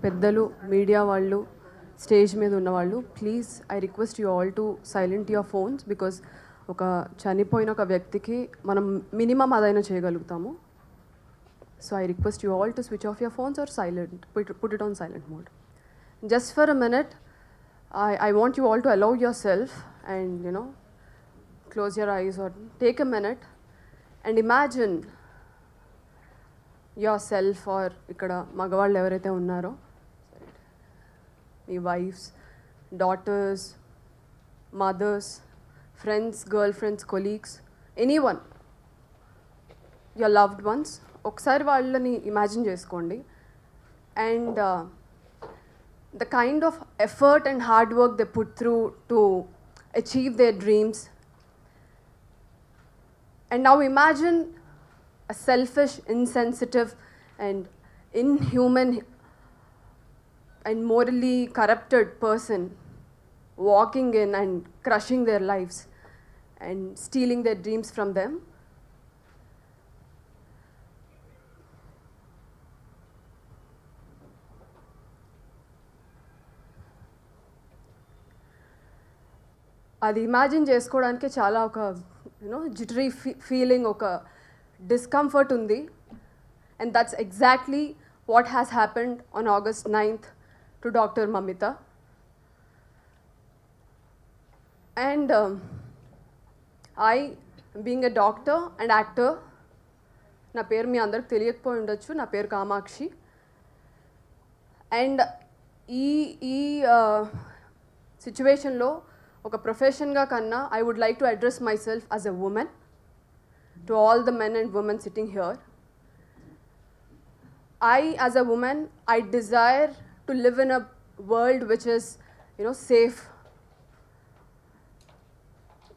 పెద్దలు మీడియా వాళ్ళు స్టేజ్ మీద ఉన్నవాళ్ళు please I request you all to silent your phones because ఒక చనిపోయిన ఒక వ్యక్తికి మనం మినిమం అదైనా చేయగలుగుతాము. So I request you all to switch off your phones or silent, put it on silent mode. Just for a minute, I want you all to allow yourself and close your eyes or take a minute and imagine yourself or ikkada magavallu evaraithe unnaro, మీ wives, daughters, mothers, friends, girl friends, colleagues, anyone, your loved ones, ఒకసారి వాళ్ళని imagine చేసుకోండి. And the kind of effort and hard work they put through to achieve their dreams. And now imagine a selfish, insensitive and inhuman and morally corrupted person walking in and crushing their lives and stealing their dreams from them. అది imagine చేసుకోవడానికి చాలా ఒక jittery feeling, ఒక discomfort ఉంది. And that's exactly what has happened on August 9th to Dr. Mamita. And I, being a doctor and actor, నా పేరు మీ అందరికి తెలియకపోయి ఉండొచ్చు, నా పేరు కామాక్షి. అండ్ ఈ సిచ్యువేషన్లో ఒక ప్రొఫెషన్గా కన్నా I would like to address myself as a women to all the men and women sitting here. I, as a woman, I desire to live in a world which is, safe.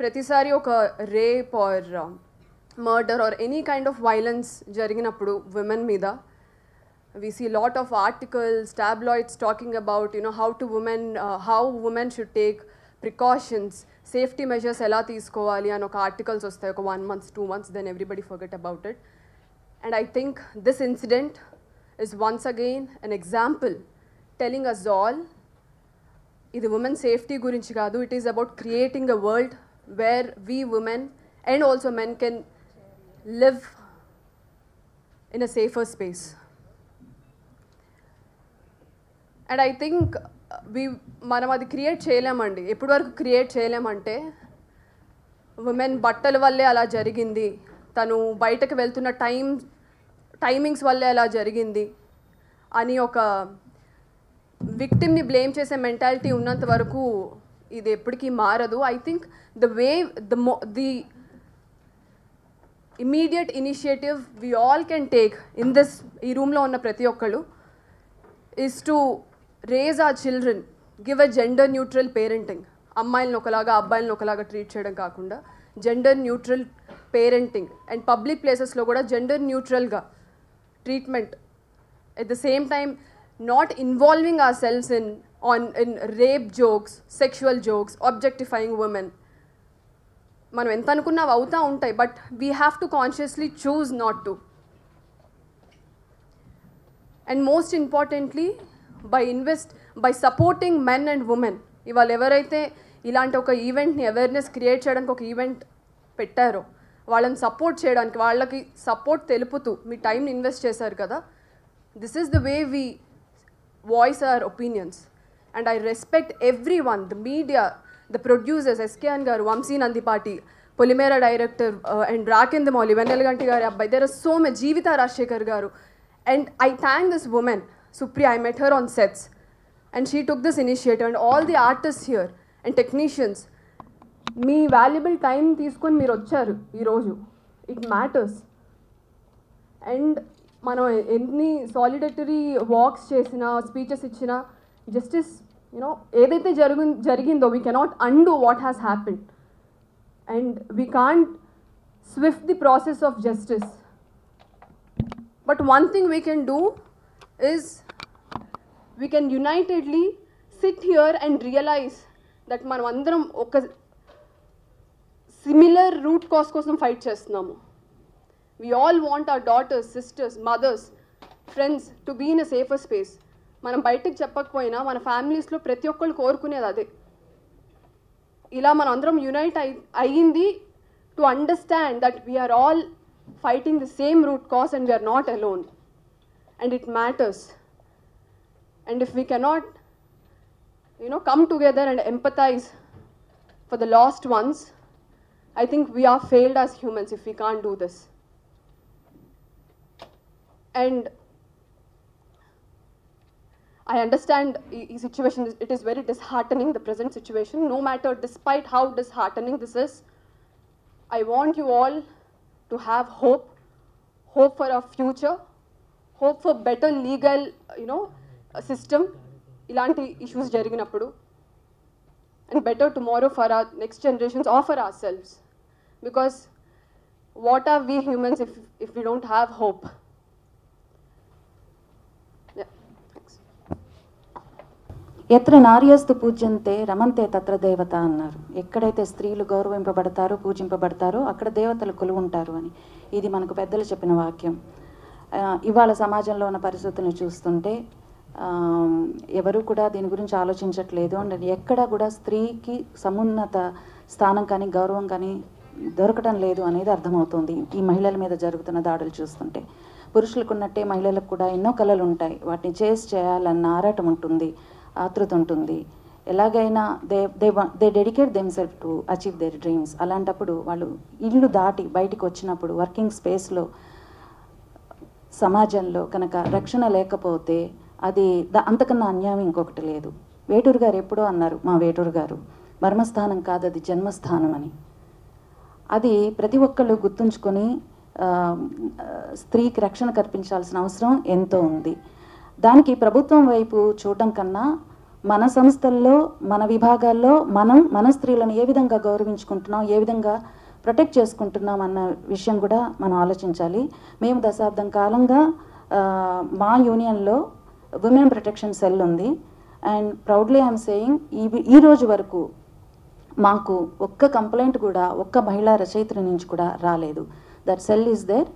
ప్రతిసారి ఒక rape or murder or any kind of violence జరిగినప్పుడు women మీద, we see a lot of articles, tabloids talking about, how women should take precautions, safety measures ఎలా తీసుకోవాలి అని ఒక articles వస్తాయి ఒక 1 month, 2 months, then everybody forget about it. And I think this incident is once again an example telling us all, ఇది women safety గురించి కాదు, it is about creating a world where we women and also men can live in a safer space. And I think మనం అది create చేయలేమండి. ఎప్పటి వరకు create చేయలేమంటే, women బట్టల వల్లే అలా జరిగింది, తను బయటకు వెళ్తున్న టైమింగ్స్ వల్లే అలా జరిగింది అని ఒక విక్టిమ్ని బ్లేమ్ చేసే మెంటాలిటీ ఉన్నంత వరకు ఇది ఎప్పటికీ మారదు. I think the immediate initiative we all can take in this, ఈ రూమ్లో ఉన్న ప్రతి ఒక్కళ్ళు, is to raise our children, give a gender neutral parenting. అమ్మాయిలను ఒకలాగా అబ్బాయిలను ఒకలాగా ట్రీట్ చేయడం కాకుండా gender neutral parenting and public ప్లేసెస్లో కూడా జెండర్ న్యూట్రల్గా treatment. At the same time not involving ourselves in rape jokes, sexual jokes, objectifying women. మనం ఎంత అనుకున్నా అవుతూ ఉంటాయి, but we have to consciously choose not to. And most importantly, by supporting men and women, ఇవాళ ఎవరైతే ఇలాంటి ఒక ఈవెంట్ని awareness create చేయడానికి ఒక ఈవెంట్ పెట్టారో వాళ్ళని సపోర్ట్ చేయడానికి, వాళ్ళకి సపోర్ట్ తెలుపుతూ మీ టైంని ఇన్వెస్ట్ చేశారు కదా, this is the way we voice our opinions. And I respect everyone, the media, the producers, SKN garu, Vamsi Nandipati, Polimera director and Rakendra Mouli, Vennelakanti గారి అబ్బాయి, there are so much, Jeevitha Rajasekhar garu. And I thank this woman, Supriya. I met her on sets and she took this initiative, and all the artists here and technicians, me valuable time తీసుకొని మీరు వచ్చారు ఈరోజు, it matters. And మనం ఎన్ని సాలిడటరీ wax చేసినా, speeches ఇచ్చినా, justice ఏదైతే జరిగిందో we cannot undo what has happened, and we can't Swift the process of justice. But one thing we can do is we can unitedly sit here and realize that మనం అందరం ఒక similar root cause కోసం fight చేస్తున్నాము. We all want our daughters, sisters, mothers, friends to be in a safer space. మనం బయటికి చెప్పకపోయినా మన ఫ్యామిలీస్లో ప్రతి ఒక్కళ్ళు కోరుకునేది అదే. ఇలా మనం అందరం యునైట్ అయ్యింది to understand that we're all fighting the same root cause and we're not alone and it matters. And if we cannot come together and empathize for the lost ones, I think we are failed as humans if we can't do this. And I understand the situation, it is very disheartening, the present situation. No matter, despite how disheartening this is, I want you all to have hope for our future, hope for better legal, system, ilanti issues jariginappudu, and better tomorrow for our next generations or for ourselves. Because what are we humans if we don't have hope? Yeah, thanks. ఎత్ర నార్యస్తు పూజ్యంతే రమంతే తత్ర దేవత అన్నారు. ఎక్కడైతే స్త్రీలు గౌరవింపబడతారో పూజింపబడతారో అక్కడ దేవతలు కొలువుంటారు అని. ఇది మనకు పెద్దలు చెప్పిన వాక్యం. ఇవాళ సమాజంలో ఉన్న పరిస్థితులను చూస్తుంటే ఎవరు కూడా దీని గురించి ఆలోచించట్లేదు. అండ్ ఎక్కడ కూడా స్త్రీకి సమున్నత స్థానం కానీ గౌరవం కానీ దొరకడం లేదు అనేది అర్థమవుతుంది ఈ మహిళల మీద జరుగుతున్న దాడులు చూస్తుంటే. పురుషులకు ఉన్నట్టే మహిళలకు కూడా ఎన్నో కళలు ఉంటాయి, వాటిని చేయాలన్న ఆరాటం ఉంటుంది, ఆతృత ఉంటుంది. ఎలాగైనా they dedicate themself to achieve there dreams. అలాంటప్పుడు వాళ్ళు ఇల్లు దాటి బయటికి వచ్చినప్పుడు వర్కింగ్ స్పేస్లో సమాజంలో కనుక రక్షణ లేకపోతే అది అంతకన్నా అన్యాయం ఇంకొకటి లేదు. వేటూరు గారు ఎప్పుడో అన్నారు, మా వేటూరు గారు, మర్మస్థానం కాదు అది జన్మస్థానం అని. అది ప్రతి ఒక్కళ్ళు గుర్తుంచుకొని స్త్రీకి రక్షణ కల్పించాల్సిన అవసరం ఎంతో ఉంది. దానికి ప్రభుత్వం వైపు చూడడం కన్నా మన సంస్థల్లో మన విభాగాల్లో మన స్త్రీలను ఏ విధంగా గౌరవించుకుంటున్నాం, ఏ విధంగా ప్రొటెక్ట్ చేసుకుంటున్నాం అన్న విషయం కూడా మనం ఆలోచించాలి. మేము దశాబ్దం కాలంగా మా యూనియన్లో విమెన్ ప్రొటెక్షన్ సెల్ ఉంది. అండ్ ప్రౌడ్లీ ఐఎమ్ సేయింగ్ ఈ రోజు వరకు మాకు ఒక్క కంప్లైంట్ కూడా ఒక్క మహిళా రచయిత్రి నుంచి కూడా రాలేదు. That cell is there,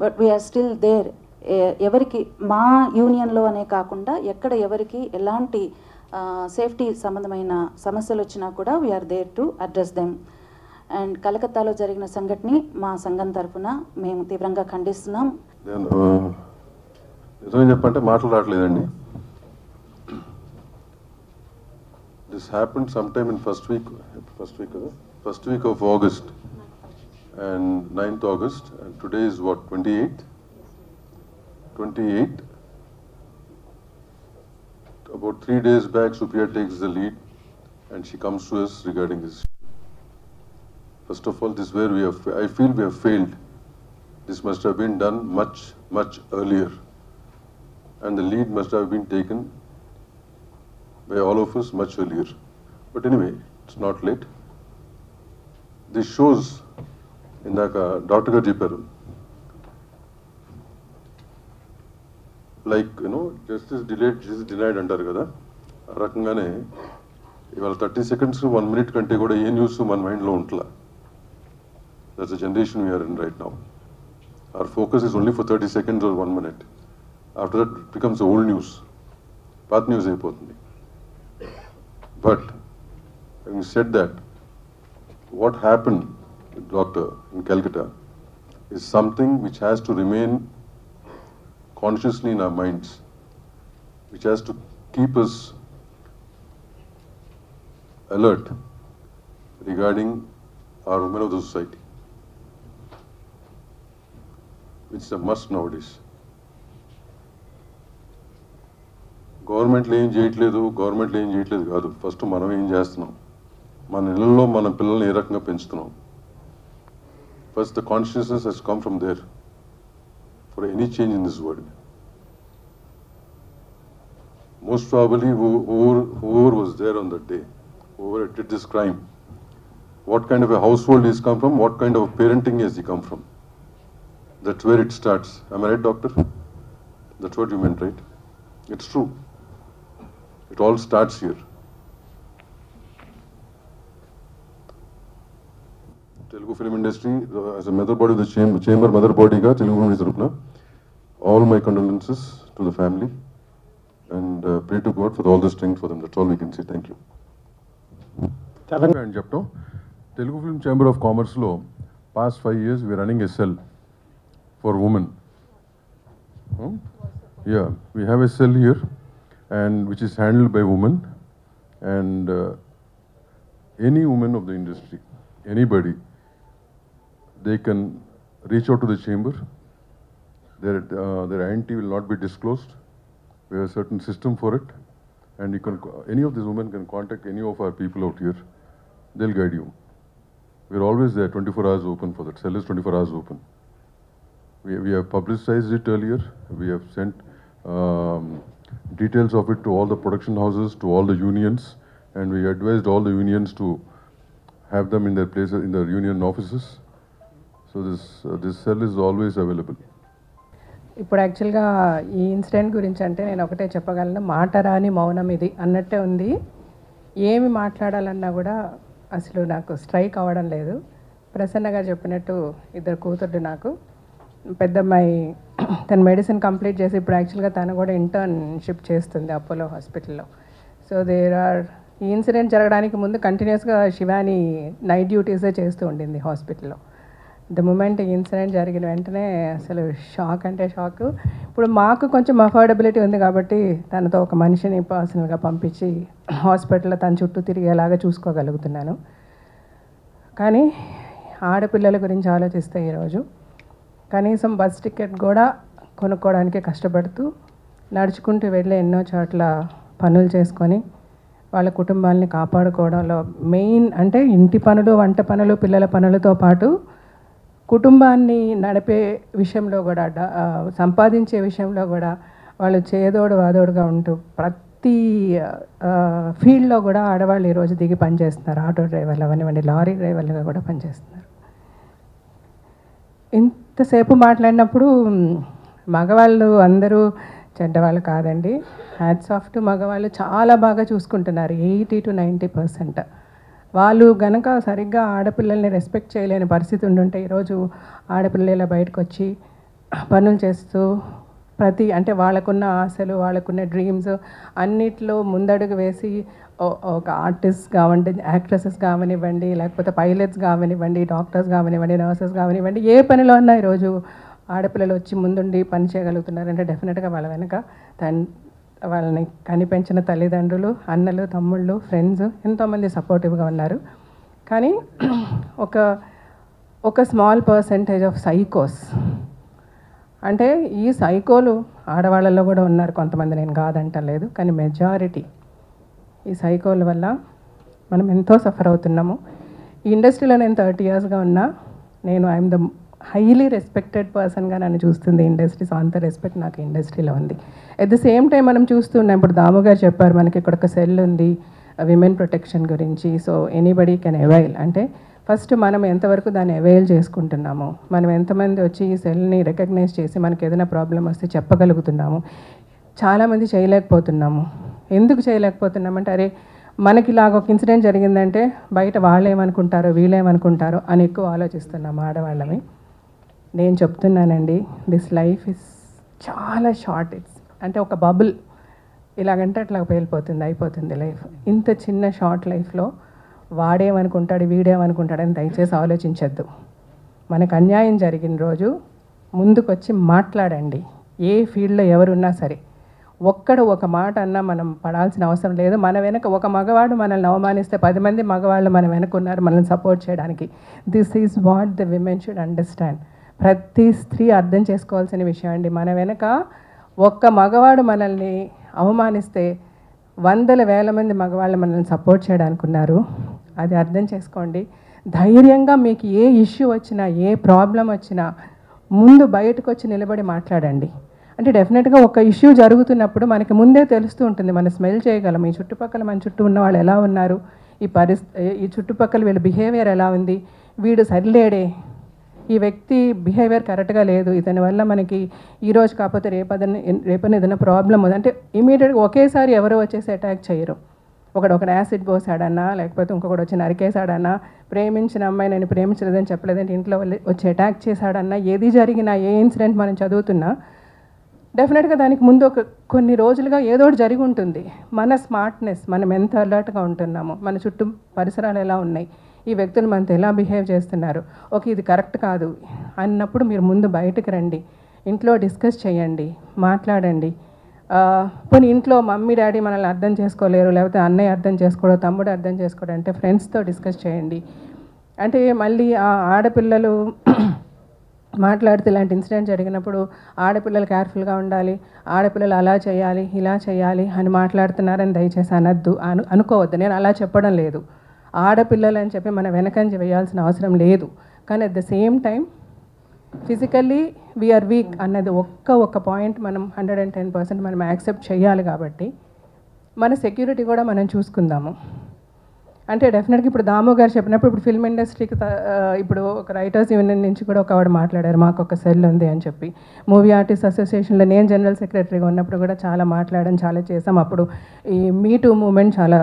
but we're still there. ఎవరికి మా యూనియన్లో అనే కాకుండా ఎక్కడ ఎవరికి ఎలాంటి సేఫ్టీ సంబంధమైన సమస్యలు వచ్చినా కూడా we're there to address them. And కలకత్తాలో జరిగిన సంఘటన మా సంఘం తరఫున మేము తీవ్రంగా ఖండిస్తున్నాం. నిజంగా చెప్పంటే మాటలు రావట్లేదండి. This happened some time in first week off August and 9th August, and today is what, 28th? About 3 days back, Supriya takes the lead and she comes to us regarding this. First of all, this is where I feel we have failed. This must have been done much earlier, and the lead must have been taken by all of us much earlier. But anyway, it's not late. This shows, indaka Dr. garu chepparu, like justice delayed, justice denied antaru kada, aa rakangane ivala 30 seconds 1 minute kante kuda ee news man mind lo untla. That's the generation we are in right now. Our focus is only for 30 seconds or 1 minute. After that it becomes old news, path news అయిపోతుంది. But having said that, what happened with Doctor in Calcutta is something which has to remain consciously in our minds, which has to keep us alert regarding our women of the society, which is a must nowadays. గవర్నమెంట్లో ఏం చేయట్లేదు కాదు, first మనం ఏం చేస్తున్నాం, మన ఇళ్ళల్లో మన పిల్లల్ని ఏ రకంగా పెంచుతున్నాం. First the consciousness has come from there for any change in this world. Most probably whoever was there on that day, whoever did this crime, what kind of a household he's come from, what kind of parenting has he come from. That's where it starts. Am I right, doctor? That's what you meant, right? It's true. It all starts here. Telugu film industry, as a mother body of the chamber mother body ga Telugu film tarafuna, all my condolences to the family. and pray to God for all the strength for them. That's all we can say. Thank you. And చెప్తాం Telugu film chamber of కామర్స్లో past 5 years we are running a cell for women. Yeah, we have a cell here and which is handled by women, and any woman of the industry, anybody, they can reach out to the chamber. Their identity will not be disclosed. We have a certain system for it, and you can, any of these women can contact any of our people out here. They'll guide you. We're always there, 24 hours open for that. Cell is 24 hours open. We have publicized it earlier. We have sent details of it to all the production houses, to all the unions, and we advised all the unions to have them in their places, in their union offices. So this cell is always available. ఇప్పుడు యాక్చువల్గా ఈ incident గురించి అంటే నేను ఒకటే చెప్పగలను, మాట రాని మౌనం ఇది అన్నట్టే ఉంది. ఏమి మాట్లాడాలన్నా కూడా అసలు నాకు స్ట్రైక్ అవ్వడం లేదు. ప్రసన్న గారు చెప్పినట్టు 2 కూతుర్లు నాకు. పెద్దమ్మాయి తను మెడిసిన్ కంప్లీట్ చేసి ఇప్పుడు యాక్చువల్గా తను కూడా ఇంటర్న్షిప్ చేస్తుంది అపోలో హాస్పిటల్లో. సో ఈ ఇన్సిడెంట్ జరగడానికి ముందు కంటిన్యూస్గా శివాని నైట్ డ్యూటీసే చేస్తూ ఉండింది హాస్పిటల్లో. ద మూమెంట్ ఈ ఇన్సిడెంట్ జరిగిన వెంటనే అసలు షాక్ అంటే షాక్. ఇప్పుడు మాకు కొంచెం అఫోర్డబిలిటీ ఉంది కాబట్టి తనతో ఒక మనిషిని పర్సనల్గా పంపించి హాస్పిటల్లో తన చుట్టూ తిరిగేలాగా చూసుకోగలుగుతున్నాను. కానీ ఆడపిల్లల గురించి ఆలోచిస్తే ఈరోజు కనీసం బస్ టికెట్ కూడా కొనుక్కోవడానికి కష్టపడుతూ నడుచుకుంటూ వెళ్ళి ఎన్నో చోట్ల పనులు చేసుకొని వాళ్ళ కుటుంబాలని కాపాడుకోవడంలో మెయిన్ అంటే ఇంటి పనులు, వంట పనులు, పిల్లల పనులతో పాటు కుటుంబాన్ని నడిపే విషయంలో కూడా సంపాదించే విషయంలో కూడా వాళ్ళు చేదోడు వాదోడుగా ఉంటూ ప్రతి ఫీల్డ్లో కూడా ఆడవాళ్ళు ఈరోజు దిగి పనిచేస్తున్నారు. ఆటో డ్రైవర్లు అవనివ్వండి, లారీ డ్రైవర్లుగా కూడా పనిచేస్తున్నారు. ఇంతసేపు మాట్లాడినప్పుడు మగవాళ్ళు అందరూ చెడ్డవాళ్ళు కాదండి. హ్యాట్స్ ఆఫ్ టు మగవాళ్ళు చాలా బాగా చూసుకుంటున్నారు. 80 to 90%. వాళ్ళు గనక సరిగ్గా ఆడపిల్లల్ని రెస్పెక్ట్ చేయలేని పరిస్థితి ఉండుంటే ఈరోజు ఆడపిల్లల బయటకు వచ్చి పనులు చేస్తూ అంటే వాళ్ళకున్న ఆశలు, వాళ్ళకున్న డ్రీమ్స్ అన్నిట్లో ముందడుగు వేసి ఒక ఆర్టిస్ట్ కావండి, యాక్ట్రెసెస్ కావనివ్వండి, లేకపోతే పైలట్స్ కావనివ్వండి, డాక్టర్స్ కావనివ్వండి, నర్సెస్ కావనివ్వండి, ఏ పనిలో ఉన్నా ఈరోజు ఆడపిల్లలు వచ్చి ముందుండి పని చేయగలుగుతున్నారంటే డెఫినెట్గా వాళ్ళ వెనక వాళ్ళని కనిపెంచిన తల్లిదండ్రులు, అన్నలు, తమ్ముళ్ళు, ఫ్రెండ్స్ ఎంతోమంది సపోర్టివ్గా ఉన్నారు. కానీ ఒక స్మాల్ పర్సెంటేజ్ ఆఫ్ సైకోస్, అంటే ఈ సైకోలు ఆడవాళ్ళలో కూడా ఉన్నారు కొంతమంది, నేను కాదంటలేదు, కానీ మెజారిటీ ఈ సైకోల వల్ల మనం ఎంతో సఫర్ అవుతున్నాము. ఈ ఇండస్ట్రీలో నేను 30 yearsగా ఉన్నా. నేను ఐఎమ్ ద హైలీ రెస్పెక్టెడ్ పర్సన్గా నన్ను చూస్తుంది ఇండస్ట్రీ. సో అంత రెస్పెక్ట్ నాకు ఇండస్ట్రీలో ఉంది. ఎట్ ద సేమ్ టైం మనం చూస్తున్నాం, ఇప్పుడు దాము గారు చెప్పారు మనకి ఇక్కడ ఒక సెల్ ఉంది విమెన్ ప్రొటెక్షన్ గురించి. So anybody can avail. అంటే ఫస్ట్ మనం ఎంతవరకు దాన్ని అవైల్ చేసుకుంటున్నాము, మనం ఎంతమంది వచ్చి ఈ సెల్ని రికగ్నైజ్ చేసి మనకి ఏదైనా ప్రాబ్లం వస్తే చెప్పగలుగుతున్నాము. చాలామంది చేయలేకపోతున్నాము. ఎందుకు చేయలేకపోతున్నామంటే అరే మనకి ఇలాగ ఒక ఇన్సిడెంట్ జరిగిందంటే బయట వాళ్ళేమనుకుంటారో వీళ్ళేమనుకుంటారో అని ఎక్కువ ఆలోచిస్తున్నాము ఆడవాళ్ళమి. నేను చెప్తున్నానండి, దిస్ లైఫ్ ఇస్ చాలా షార్ట్. అంటే ఒక బబుల్ ఇలాగంటే అట్లా పేలిపోతుంది, అయిపోతుంది లైఫ్. ఇంత చిన్న షార్ట్ లైఫ్లో వాడేమనుకుంటాడు వీడేమనుకుంటాడని దయచేసి ఆలోచించద్దు. మనకు అన్యాయం జరిగిన రోజు ముందుకొచ్చి మాట్లాడండి. ఏ ఫీల్డ్లో ఎవరున్నా సరే ఒక్కడు ఒక మాట అన్నా మనం పడాల్సిన అవసరం లేదు. మన వెనక ఒక మగవాడు మనల్ని అవమానిస్తే 10 మంది మగవాళ్ళు మన వెనక ఉన్నారు మనల్ని సపోర్ట్ చేయడానికి. This is what the women should understand. ప్రతి స్త్రీ అర్థం చేసుకోవాల్సిన విషయం అండి. మన వెనక ఒక్క మగవాడు మనల్ని అవమానిస్తే 100,000 మంది మగవాళ్ళు మనల్ని సపోర్ట్ చేయడానికి ఉన్నారు. అది అర్థం చేసుకోండి. ధైర్యంగా మీకు ఏ ఇష్యూ వచ్చినా, ఏ ప్రాబ్లం వచ్చినా ముందు బయటకు వచ్చి నిలబడి మాట్లాడండి. అంటే డెఫినెట్గా ఒక ఇష్యూ జరుగుతున్నప్పుడు మనకి ముందే తెలుస్తూ ఉంటుంది, మనం స్మెల్ చేయగలం. ఈ చుట్టుపక్కల మన చుట్టూ ఉన్న వాళ్ళు ఎలా ఉన్నారు, ఈ చుట్టుపక్కల వీళ్ళ బిహేవియర్ ఎలా ఉంది, వీడు సరిలేడే, ఈ వ్యక్తి బిహేవియర్ కరెక్ట్గా లేదు, ఇతని వల్ల మనకి ఈరోజు కాకపోతే రేపని ఏదైనా ప్రాబ్లం ఉంది అంటే ఇమీడియట్గా ఒకేసారి ఎవరో వచ్చేసి అటాక్ చేయరు. ఒకడు యాసిడ్ పోసాడన్నా, లేకపోతే ఇంకొకటి వచ్చి నరికేశాడన్నా, ప్రేమించిన అమ్మాయి నేను ప్రేమించలేదని చెప్పలేదంటే ఇంట్లో వచ్చి అటాక్ చేశాడన్నా, ఏది జరిగినా ఏ ఇన్సిడెంట్ మనం చదువుతున్నా డెఫినెట్గా దానికి ముందు కొన్ని రోజులుగా ఏదో ఒకటి జరిగి ఉంటుంది. మన స్మార్ట్నెస్, మనం ఎంత అలర్ట్గా ఉంటున్నాము, మన చుట్టూ పరిసరాలు ఎలా ఉన్నాయి, ఈ వ్యక్తులు మనతో ఎలా బిహేవ్ చేస్తున్నారు, ఓకే ఇది కరెక్ట్ కాదు అన్నప్పుడు మీరు ముందు బయటకు రండి, ఇంట్లో డిస్కస్ చేయండి, మాట్లాడండి. పోనీ ఇంట్లో మమ్మీ డాడీ మనల్ని అర్థం చేసుకోలేరు, లేకపోతే అన్నయ్య అర్థం చేసుకోవడం, తమ్ముడు అర్థం చేసుకోవడం అంటే ఫ్రెండ్స్తో డిస్కస్ చేయండి. అంటే మళ్ళీ ఆ ఆడపిల్లలు మాట్లాడితే ఇలాంటి ఇన్సిడెంట్ జరిగినప్పుడు ఆడపిల్లలు కేర్ఫుల్గా ఉండాలి, ఆడపిల్లలు అలా చేయాలి ఇలా చేయాలి అని మాట్లాడుతున్నారని దయచేసి అనుకోవద్దు. నేను అలా చెప్పడం లేదు. ఆడపిల్లలు అని చెప్పి మన వెనకంజ వేయాల్సిన అవసరం లేదు. కానీ at the same time physically we're weak అన్నది ఒక్క పాయింట్ మనం 110% మనం యాక్సెప్ట్ చేయాలి. కాబట్టి మన సెక్యూరిటీ కూడా మనం చూసుకుందాము. అంటే డెఫినెట్గా ఇప్పుడు దాము గారు చెప్పినప్పుడు ఇప్పుడు ఫిల్మ్ ఇండస్ట్రీకి ఇప్పుడు ఒక రైటర్స్ యూనియన్ నుంచి కూడా ఒక ఆవిడ మాట్లాడారు, మాకు ఒక సెల్ ఉంది అని చెప్పి. మూవీ ఆర్టిస్ట్ అసోసియేషన్లో నేను జనరల్ సెక్రటరీగా ఉన్నప్పుడు కూడా చాలా మాట్లాడడం చాలా చేసాం. అప్పుడు ఈ మీ టూ మూమెంట్ చాలా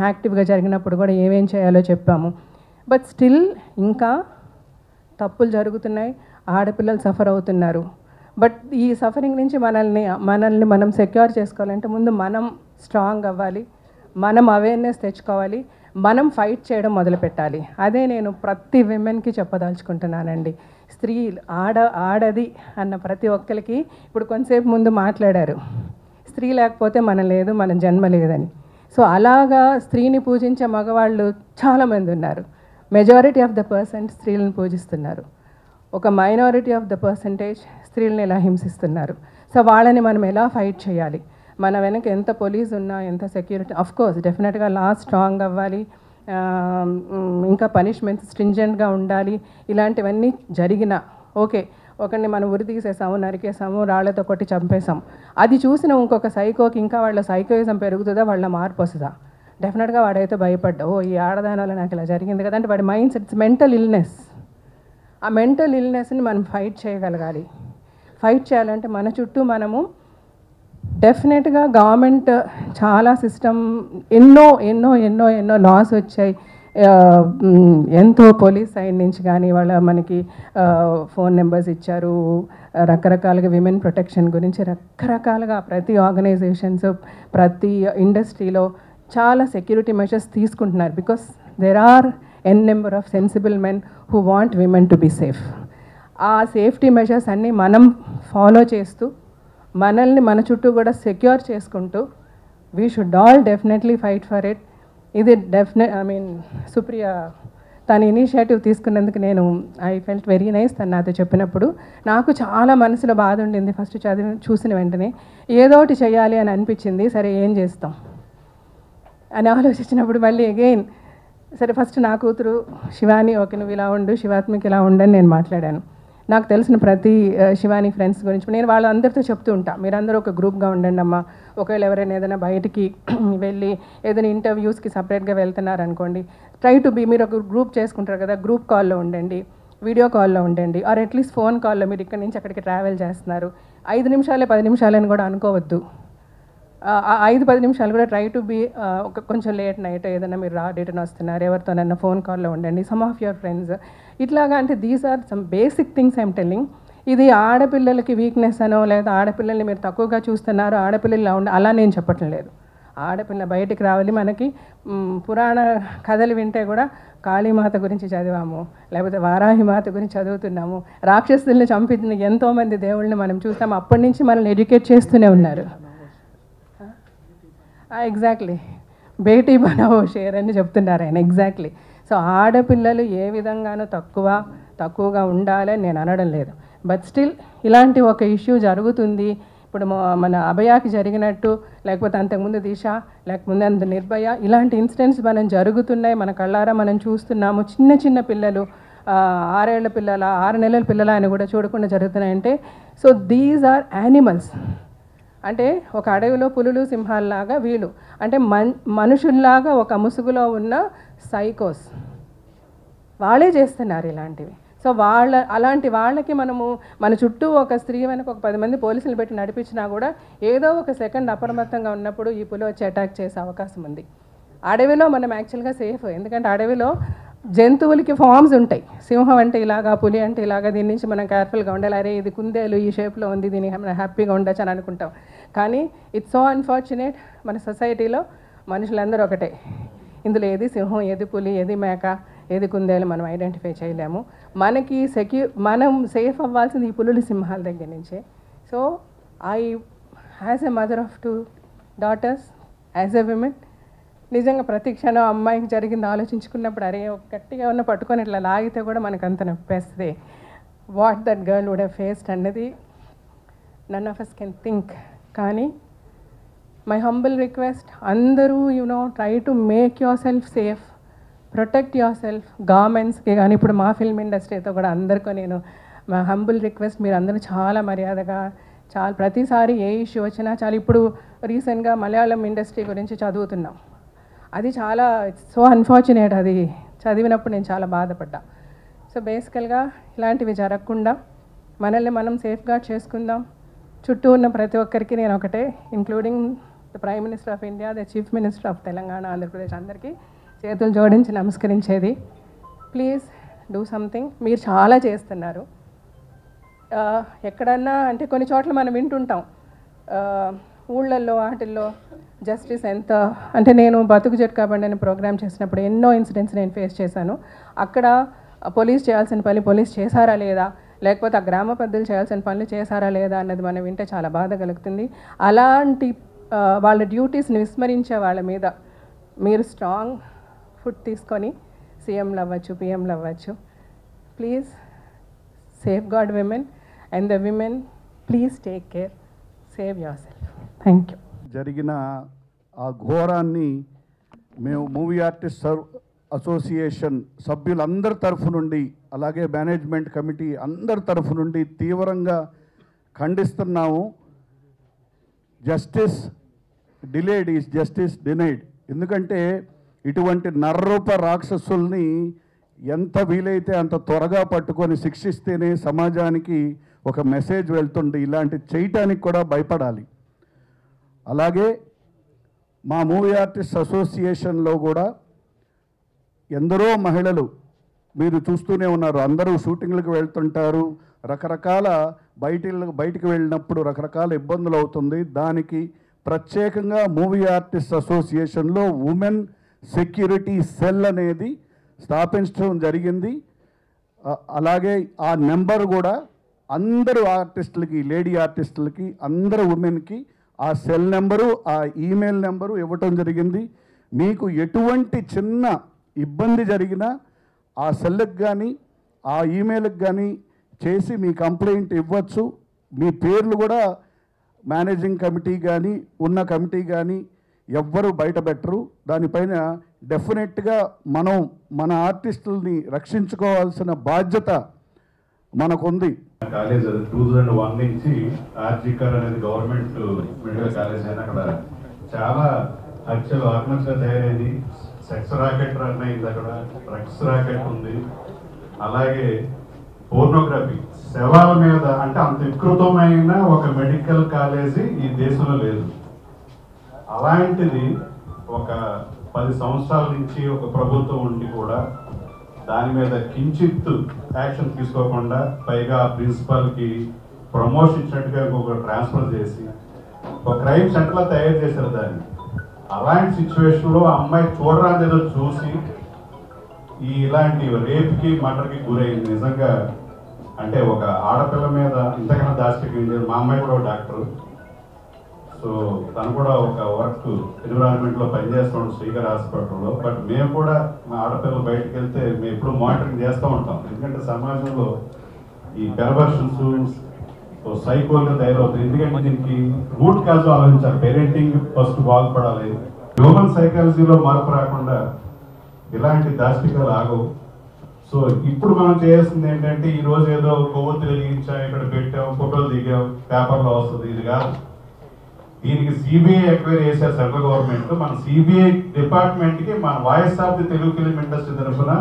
యాక్టివ్గా జరిగినప్పుడు కూడా ఏమేం చేయాలో చెప్పాము. బట్ స్టిల్ ఇంకా తప్పులు జరుగుతున్నాయి, ఆడపిల్లలు సఫర్ అవుతున్నారు. బట్ ఈ సఫరింగ్ నుంచి మనల్ని మనం సెక్యూర్ చేసుకోవాలంటే ముందు మనం స్ట్రాంగ్ అవ్వాలి, మనం అవేర్నెస్ తెచ్చుకోవాలి, మనం ఫైట్ చేయడం మొదలుపెట్టాలి. అదే నేను ప్రతి విమెన్కి చెప్పదలుచుకుంటున్నానండి. స్త్రీ ఆడది అన్న ప్రతి ఒక్కరికి ఇప్పుడు కొంతసేపు ముందు మాట్లాడారు, స్త్రీ లేకపోతే మనం లేదు, మన జన్మ లేదని. సో అలాగా స్త్రీని పూజించే మగవాళ్ళు చాలామంది ఉన్నారు. మెజారిటీ ఆఫ్ ద పర్సెంట్ స్త్రీలను పూజిస్తున్నారు. ఒక మైనారిటీ ఆఫ్ ద పర్సంటేజ్ స్త్రీలను ఎలా హింసిస్తున్నారు. సో వాళ్ళని మనం ఎలా ఫైట్ చేయాలి, మన వెనక ఎంత పోలీస్ ఉన్నా, ఎంత సెక్యూరిటీ, అఫ్కోర్స్ డెఫినెట్గా లా స్ట్రాంగ్ అవ్వాలి, ఇంకా పనిష్మెంట్స్ స్ట్రింజెంట్గా ఉండాలి. ఇలాంటివన్నీ జరిగినా ఓకే, ఒకరిని మనం ఉరి తీసేసాము, నరికేసాము, రాళ్లతో కొట్టి చంపేసాం, అది చూసిన ఇంకొక సైకోకి ఇంకా వాళ్ళ సైకోయిజం పెరుగుతుందా, వాళ్ళ మార్పు వస్తుందా? డెఫినెట్గా వాడైతే భయపడ్డా, ఓ ఈ ఆడదానాలు నాకు ఇలా జరిగింది కదా అంటే వాడి mind set, it's mental illness. ఆ మెంటల్ ఇల్నెస్ని మనం ఫైట్ చేయగలగాలి. ఫైట్ చేయాలంటే మన చుట్టూ మనము డెఫినెట్గా గవర్నమెంట్ చాలా సిస్టమ్ ఎన్నో ఎన్నో ఎన్నో ఎన్నో లాస్ వచ్చాయి. ఎంతో పోలీస్ సైడ్ నుంచి కానీ వాళ్ళ మనకి ఫోన్ నెంబర్స్ ఇచ్చారు, రకరకాలుగా విమెన్ ప్రొటెక్షన్ గురించి రకరకాలుగా ప్రతి ఆర్గనైజేషన్స్ ప్రతి ఇండస్ట్రీలో చాలా సెక్యూరిటీ మెషర్స్ తీసుకుంటున్నారు. Because there are n number of sensible men who want women to be safe. ఆ సేఫ్టీ మెషర్స్ అన్నీ మనం ఫాలో చేస్తూ మనల్ని మన చుట్టూ కూడా సెక్యూర్ చేసుకుంటూ we should all definitely fight for it. ఇది సుప్రియ తన ఇనిషియేటివ్ తీసుకున్నందుకు ఐ ఫెల్ట్ వెరీ నైస్. తను నాతో చెప్పినప్పుడు నాకు చాలా మనసులో బాధ ఉండింది. ఫస్ట్ చూసిన వెంటనే ఏదో ఒకటి చేయాలి అని అనిపించింది. సరే ఏం చేస్తాం అని ఆలోచించినప్పుడు మళ్ళీ అగైన్ సరే ఫస్ట్ నా కూతురు శివాని, ఓకే నువ్వు ఇలా ఉండు, శివాత్మికి ఇలా ఉండని నేను మాట్లాడాను. నాకు తెలిసిన ప్రతి శివాని ఫ్రెండ్స్ గురించి నేను వాళ్ళందరితో చెప్తూ ఉంటా, మీరందరూ ఒక గ్రూప్గా ఉండండి అమ్మా. ఒకవేళ ఎవరైనా ఏదైనా బయటికి వెళ్ళి ఏదైనా ఇంటర్వ్యూస్కి సపరేట్గా వెళ్తున్నారనుకోండి, ట్రై టు బీ, మీరు ఒక గ్రూప్ చేసుకుంటారు కదా, గ్రూప్ కాల్లో ఉండండి, వీడియో కాల్లో ఉండండి, ఆర్ అట్లీస్ట్ ఫోన్ కాల్లో. మీరు ఇక్కడి నుంచి అక్కడికి ట్రావెల్ చేస్తున్నారు, 5 నిమిషాలే 10 నిమిషాలని కూడా అనుకోవద్దు. 5-10 నిమిషాలు కూడా ట్రై టు బీ. కొంచెం లేట్ నైట్ ఏదైనా మీరు రిటర్న్ వస్తున్నారు, ఎవరితోనైనా ఫోన్ కాల్లో ఉండండి, సమ్ ఆఫ్ యువర్ ఫ్రెండ్స్ ఇట్లాగా. అంటే these are some basic things I'm telling. ఇది ఆడపిల్లలకి వీక్నెస్ అనో లేదా ఆడపిల్లల్ని మీరు తక్కువగా చూస్తున్నారు, ఆడపిల్లలు అలా నేను చెప్పటం లేదు. ఆడపిల్ల బయటికి రావాలి. మనకి పురాణ కథలు వింటే కూడా కాళీమాత గురించి చదివాము, లేకపోతే వారాహిమాత గురించి చదువుతున్నాము, రాక్షసుల్ని చంపించిన ఎంతోమంది దేవుళ్ళని మనం చూస్తాము. అప్పటి నుంచి మనల్ని ఎడ్యుకేట్ చేస్తూనే ఉన్నారు. ఎగ్జాక్ట్లీ, బేటీ బనావో షేర్ అని చెప్తున్నారు ఆయన. ఎగ్జాక్ట్లీ. సో ఆడపిల్లలు ఏ విధంగానూ తక్కువగా ఉండాలని నేను అనడం లేదు. బట్ స్టిల్ ఇలాంటి ఒక ఇష్యూ జరుగుతుంది. ఇప్పుడు మన అభయాకి జరిగినట్టు, లేకపోతే అంతకుముందు దిశ, లేకపోతే అంత నిర్భయ, ఇలాంటి ఇన్సిడెంట్స్ మనం జరుగుతున్నాయి, మన కళ్ళారా మనం చూస్తున్నాము. చిన్న చిన్న పిల్లలు 6 ఏళ్ల పిల్లల 6 నెలల పిల్లల అని కూడా చూడకుండా జరుగుతున్నాయంటే, సో దీస్ ఆర్ యానిమల్స్. అంటే ఒక అడవిలో పులులు సింహాల్లాగా వీళ్ళు, అంటే మనుషుల్లాగా ఒక ముసుగులో ఉన్న సైకోస్ వాళ్ళే చేస్తున్నారు ఇలాంటివి. సో అలాంటి వాళ్ళకి మనము మన చుట్టూ ఒక స్త్రీ వెనక ఒక 10 మంది పోలీసులు పెట్టి నడిపించినా కూడా ఏదో ఒక సెకండ్ అప్రమత్తంగా ఉన్నప్పుడు ఈ పులి వచ్చి అటాక్ చేసే అవకాశం ఉంది. అడవిలో మనం యాక్చువల్గా సేఫ్, ఎందుకంటే అడవిలో జంతువులకి ఫామ్స్ ఉంటాయి. సింహం అంటే ఇలాగా, పులి అంటే ఇలాగా, దీని నుంచి మనం కేర్ఫుల్గా ఉండాలి. అరే ఇది కుందేలు ఈ షేప్లో ఉంది, దీన్ని మనం హ్యాపీగా ఉండొచ్చు అని అనుకుంటాం. కానీ ఇట్స్ సో అన్ఫార్చునేట్, మన సొసైటీలో మనుషులందరూ ఒకటే. ఇందులో ఏది సింహం, ఏది పులి, ఏది మేక, ఏది కుందేలు మనం ఐడెంటిఫై చేయలేము. మనకి మనం సేఫ్ అవ్వాల్సింది ఈ పులులు సింహాల దగ్గర నుంచే. So I as a mother of 2 daughters, as a women, నిజంగా ప్రతి క్షణం అమ్మాయికి జరిగింది ఆలోచించుకున్నప్పుడు అరే గట్టిగా ఉన్న పట్టుకొని ఇట్లా లాగితే కూడా మనకు అంత నొప్పేస్తుంది. What that girl would have faced అన్నది none of us can think. కానీ మై హంబుల్ రిక్వెస్ట్, అందరూ try to make yourself safe, protect yourself. గవర్నమెంట్స్కి కానీ ఇప్పుడు మా ఫిల్మ్ ఇండస్ట్రీతో కూడా అందరికీ నేను మా హంబుల్ రిక్వెస్ట్, మీరు అందరూ చాలా మర్యాదగా, చాలా ప్రతిసారి ఏ ఇష్యూ వచ్చినా చాలా, ఇప్పుడు రీసెంట్గా మలయాళం ఇండస్ట్రీ గురించి చదువుతున్నాం. అది చాలా సో అన్ఫార్చునేట్, అది చదివినప్పుడు నేను చాలా బాధపడ్డా. సో బేసికల్గా ఇలాంటివి జరగకుండా మనల్ని మనం సేఫ్గార్డ్ చేసుకుందాం. చుట్టూ ఉన్న ప్రతి ఒక్కరికి నేను ఒకటే, including the prime minister of India, the chief minister of Telangana, Andhra Pradesh, అందరికీ చేతులు జోడించి నమస్కరించేది, ప్లీజ్ డూ సంథింగ్. మీరు చాలా చేస్తున్నారు. ఎక్కడన్నా అంటే కొన్ని చోట్ల మనం వింటుంటాం ఊళ్ళల్లో వాటిల్లో జస్టిస్ ఎంత అంటే, నేను బతుకు జట్కా బండి అనే ప్రోగ్రామ్ చేసినప్పుడు ఎన్నో ఇన్సిడెంట్స్ నేను ఫేస్ చేశాను. అక్కడ పోలీస్ చేయాల్సిన పని పోలీస్ చేశారా లేదా, లేకపోతే ఆ గ్రామ పెద్దలు చేయాల్సిన పనులు చేశారా లేదా అన్నది మనం వింటే చాలా బాధ కలుగుతుంది. అలాంటి వాళ్ళ డ్యూటీస్ని విస్మరించే వాళ్ళ మీద మీరు స్ట్రాంగ్ ఫుట్ తీసుకొని సీఎంలు అవ్వచ్చు, పిఎంలు అవ్వచ్చు. Please safeguard women and the women, please take care, save yourself. Thank you. జరిగిన ఆ ఘోరాన్ని మేము మూవీ ఆర్టిస్ట్ అసోసియేషన్ సభ్యులందరి తరఫు నుండి, అలాగే మేనేజ్మెంట్ కమిటీ అందరి తరఫు నుండి తీవ్రంగా ఖండిస్తున్నాము. Justice delayed is justice denied. ఎందుకంటే ఇటువంటి నర్రూప రాక్షసుల్ని ఎంత వీలైతే అంత త్వరగా పట్టుకొని శిక్షిస్తేనే సమాజానికి ఒక మెసేజ్ వెళ్తుంది. ఇలాంటి చేయటానికి కూడా భయపడాలి. అలాగే మా మూవీ ఆర్టిస్ట్ అసోసియేషన్లో కూడా ఎందరో మహిళలు మీరు చూస్తూనే ఉన్నారు. అందరూ షూటింగ్లకు వెళ్తుంటారు, రకరకాల బయటికి వెళ్ళినప్పుడు రకరకాల ఇబ్బందులు అవుతుంది. దానికి ప్రత్యేకంగా మూవీ ఆర్టిస్ట్ అసోసియేషన్లో ఉమెన్ సెక్యూరిటీ సెల్ అనేది స్థాపించడం జరిగింది. అలాగే ఆ నెంబర్ కూడా అందరూ ఆర్టిస్టులకి, లేడీ ఆర్టిస్టులకి, అందరు ఉమెన్కి ఆ సెల్ నెంబరు, ఆ ఈమెయిల్ నెంబరు ఇవ్వటం జరిగింది. మీకు ఎటువంటి చిన్న ఇబ్బంది జరిగినా ఆ సెల్కి కానీ ఆ ఈమెయిల్కి కానీ చేసి మీ కంప్లైంట్ ఇవ్వచ్చు. మీ పేర్లు కూడా మేనేజింగ్ కమిటీ కానీ ఉన్న కమిటీ కానీ ఎవ్వరూ బయట పెట్టరు. దానిపైన డెఫినెట్గా మనం మన ఆర్టిస్టుల్ని రక్షించుకోవాల్సిన బాధ్యత మనకుంది. కాలేజ్ 2001 నుంచి ఆర్జికర్ అనేది గవర్నమెంట్ మెడికల్ కాలేజ్ అయినా అక్కడ చాలా హత్యలు ఆత్మహత్య తయారైంది. సెక్స్ రాకెట్ రన్ అయింది, అక్కడ డ్రగ్స్ రాకెట్ ఉంది. అలాగే పోర్నోగ్రఫీ శవాల మీద, అంటే అంత వికృతమైన ఒక మెడికల్ కాలేజీ ఈ దేశంలో లేదు. అలాంటిది ఒక 10 సంవత్సరాల నుంచి ఒక ప్రభుత్వం ఉండి కూడా దాని మీద కించిత్ యాక్షన్ తీసుకోకుండా, పైగా ప్రిన్సిపల్కి ప్రమోషన్ ఇచ్చినట్టుగా ఇంకొక ట్రాన్స్ఫర్ చేసి ఒక క్రైమ్ సెంటర్లో తయారు చేశారు దాన్ని. అలాంటి సిచ్యువేషన్లో అమ్మాయి చూడరాదేదో చూసి ఇలాంటి రేప్కి మర్డర్కి గురైంది. నిజంగా అంటే ఒక ఆడపిల్ల మీద ఇంతకన్నా దాచిపెట్టి, మా అమ్మాయి కూడా ఒక డాక్టర్, సో తను కూడా ఒక వర్క్ ఎన్విరాన్మెంట్లో పనిచేస్తాం శ్రీకర్ హాస్పిటల్లో. బట్ మేము కూడా మా ఆడపిల్లలు బయటకు వెళ్తే మేము ఎప్పుడు మానిటరింగ్ చేస్తూ ఉంటాం. ఎందుకంటే సమాజంలో ఈ పెర్వర్షన్స్ సైకోల్గా తయారవుతుంది. ఎందుకంటే దీనికి రూట్ కాజ్ ఆలోచించాలి. పేరెంటింగ్ ఫస్ట్ బాగుపడాలి. హ్యూమన్ సైకాలజీలో మార్పు రాకుండా ఇలాంటి దాష్టికాలు ఆగవు. సో ఇప్పుడు మనం చేయాల్సింది ఏంటంటే, ఈ రోజు ఏదో కొవ్వొత్తులు వెలిగించాం, ఇక్కడ పెట్టాం, ఫోటోలు దిగాం, పేపర్లో వస్తుంది, ఇది కాదు. దీనికి సిబిఐ ఎంక్వైరీ చేశారు సెంట్రల్ గవర్నమెంట్. మన సిబిఐ డిపార్ట్మెంట్కి మన voice of the Telugu film industry తరఫున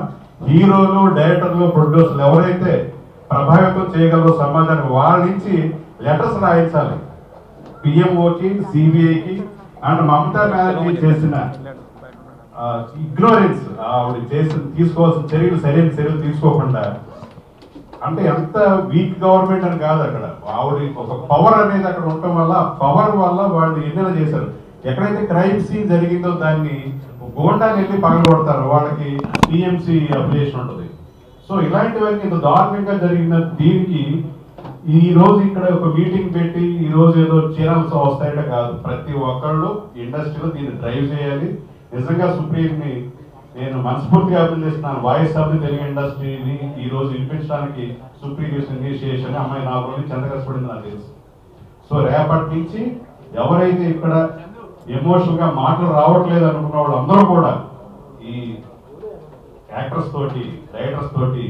హీరోలు, డైరెక్టర్లు, ప్రొడ్యూసర్లు ఎవరైతే ప్రభావితం చేయగలరో సమాజానికి, వాళ్ళ నుంచి లెటర్స్ రాయించాలి. పిఎంఓకి, సిబిఐకి అండ్ మమతా బెనర్జీ చేసిన ఇగ్నోరెన్స్, ఆవిడ తీసుకోవాల్సిన సరైన చర్యలు తీసుకోకుండా, అంటే ఎంత వీక్ గవర్నమెంట్ అని కాదు, అక్కడ ఆవిడ ఒక పవర్ అనేది అక్కడ ఉండటం వల్ల పవర్ వల్ల వాళ్ళు ఎన్నెలా చేశారు. ఎక్కడైతే క్రైమ్ సీన్ జరిగిందో దాన్ని గోండాలు వెళ్ళి పగలగొడతారు, వాళ్ళకి టీఎంసీ అప్లికేషన్ ఉంటుంది. సో ఇలాంటివన్నీ ఇంత దారుణంగా జరిగిన దీనికి ఈ రోజు ఇక్కడ ఒక మీటింగ్ పెట్టి ఈ రోజు ఏదో చీరాల్సి వస్తాయంటే కాదు, ప్రతి ఒక్కళ్ళు ఇండస్ట్రీలో దీన్ని డ్రైవ్ చేయాలి. నిజంగా సుప్రీంని నేను మనస్ఫూర్తిగా అభినందిస్తున్నాను. వాయిస్ ఆఫ్ ది తెలుగు ఇండస్ట్రీని ఈ రోజు వినిపించడానికి సుప్రీం ఇనిషియేషన్ అమ్మాయి 4 రోజులు ఎంత కష్టపడింది నాకు తెలుసు. సో రేపటి నుంచి ఎవరైతే ఇక్కడ ఎమోషనల్ గా మాటలు రావట్లేదు అనుకున్న వాళ్ళు అందరూ కూడా ఈ యాక్టర్స్ తోటి, రైటర్స్ తోటి,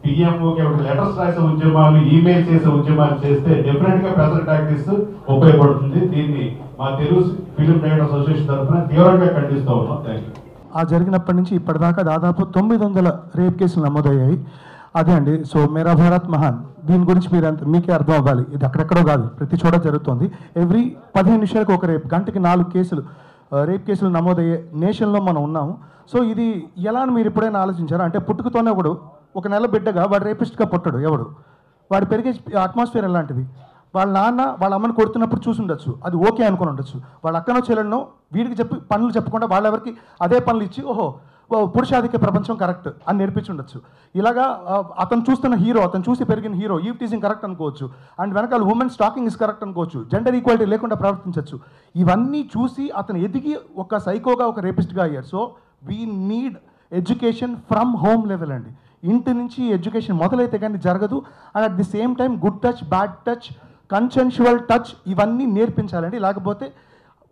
పిఎంఓకి లెటర్స్ రాసే ఉద్యమాలు, ఈమెయిల్ చేసే ఉద్యమాలు చేస్తే డెఫినెట్ గా ప్రెజెంట్ ప్రాక్టీస్ ఉపయోగపడుతుంది. దీన్ని మా తెలుగు ఫిలిం రైటర్స్ అసోసియేషన్ తరఫున తీవ్రంగా ఖండిస్తూ ఉన్నాం. Thank you. ఆ జరిగినప్పటి నుంచి ఇప్పటిదాకా దాదాపు 900 రేప్ కేసులు నమోదయ్యాయి. అదే అండి. సో మేరా భారత్ మహాన్, దీని గురించి మీకే అర్థం అవ్వాలి. ఇది అక్కడెక్కడో కాదు, ప్రతి చోట జరుగుతుంది. ఎవ్రీ 15 నిమిషాలకు ఒక రేప్, గంటకి 4 కేసులు రేప్ కేసులు నమోదయ్యే నేషన్లో మనం ఉన్నాము. సో ఇది ఎలా అని మీరు ఎప్పుడైనా ఆలోచించారా? అంటే పుట్టుకతోనే ఒక నెల బిడ్డగా వాడు రేపిస్ట్గా పుట్టాడు ఎవడు, వాడు పెరిగే అట్మాస్ఫియర్ ఎలాంటిది? వాళ్ళ నాన్న వాళ్ళ అమ్మని కొడుతున్నప్పుడు చూసి ఉండొచ్చు, అది ఓకే అనుకుని ఉండొచ్చు. వాళ్ళ అక్కనో చెల్లెన్నో వీడికి చెప్పి పనులు చెప్పకుండా వాళ్ళెవరికి అదే పనులు ఇచ్చి ఓహో పురుషాధిక ప్రపంచం కరెక్ట్ అని నేర్పించి ఉండొచ్చు. ఇలాగా అతను చూస్తున్న హీరో, అతను చూసి పెరిగిన హీరో ఈవ్ టీజింగ్ కరెక్ట్ అనుకోవచ్చు, అండ్ వెనకాల ఉమెన్ స్టాకింగ్ ఇస్ కరెక్ట్ అనుకోవచ్చు, జెండర్ ఈక్వాలిటీ లేకుండా ప్రవర్తించవచ్చు. ఇవన్నీ చూసి అతను ఎదిగి ఒక సైకోగా, ఒక రేపిస్ట్గా అయ్యాడు. So we need education from home level అండి. ఇంటి నుంచి ఎడ్యుకేషన్ మొదలైతే కానీ జరగదు. And at the same time good touch, bad touch, consensual touch ఇవన్నీ నేర్పించాలండి. లేకపోతే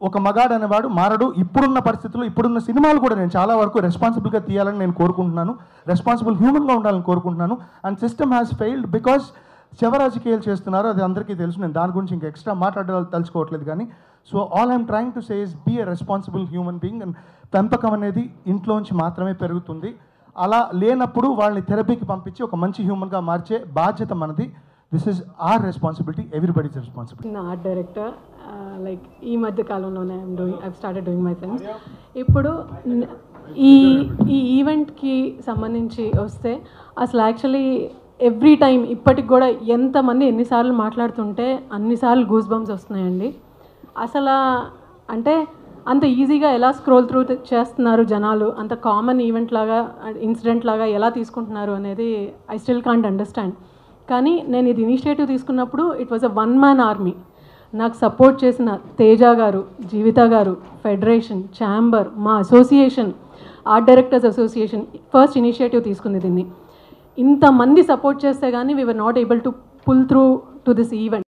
ఒక మగాడు అనేవాడు మారడు. ఇప్పుడున్న పరిస్థితుల్లో, ఇప్పుడున్న సినిమాలు కూడా నేను చాలా వరకు రెస్పాన్సిబుల్గా తీయాలని నేను కోరుకుంటున్నాను, రెస్పాన్సిబుల్ హ్యూమన్గా ఉండాలని కోరుకుంటున్నాను. And system has failed because శవరాజకీయాలు చేస్తున్నారు, అది అందరికీ తెలుసు. నేను దాని గురించి ఇంకా ఎక్స్ట్రా మాట్లాడాలి తలుచుకోవట్లేదు. కానీ so all I'm trying to say is be a responsible human being. And పెంపకం అనేది ఇంట్లోంచి మాత్రమే పెరుగుతుంది. అలా లేనప్పుడు వాళ్ళని థెరపీకి పంపించి ఒక మంచి హ్యూమన్గా మార్చే బాధ్యత మనది. This is our responsibility, everybody's responsibility. నా ఆర్ట్ డైరెక్టర్ లైక్ ఈ మధ్య కాలంలోనే I started doing my films. ఇప్పుడు ఈ ఈవెంట్కి సంబంధించి వస్తే అసలు యాక్చువల్లీ ఎవ్రీ టైం ఇప్పటికి కూడా ఎంతమంది ఎన్నిసార్లు మాట్లాడుతుంటే అన్నిసార్లు గూస్ బంప్స్ వస్తున్నాయండి. అసలు అంటే అంత ఈజీగా ఎలా స్క్రోల్ త్రూ చేస్తున్నారు జనాలు, అంత కామన్ ఈవెంట్ లాగా, ఇన్సిడెంట్ లాగా ఎలా తీసుకుంటున్నారు అనేది ఐ స్టిల్ కాంట్ అండర్స్టాండ్. కానీ నేను ఇది ఇనిషియేటివ్ తీసుకున్నప్పుడు it was a 1-man army. నాకు సపోర్ట్ చేసిన తేజ గారు, జీవిత గారు, ఫెడరేషన్, ఛాంబర్, మా association, art directors association first initiative తీసుకుంది దీన్ని. ఇంతమంది సపోర్ట్ చేస్తే కానీ we were not able to pull through to this event.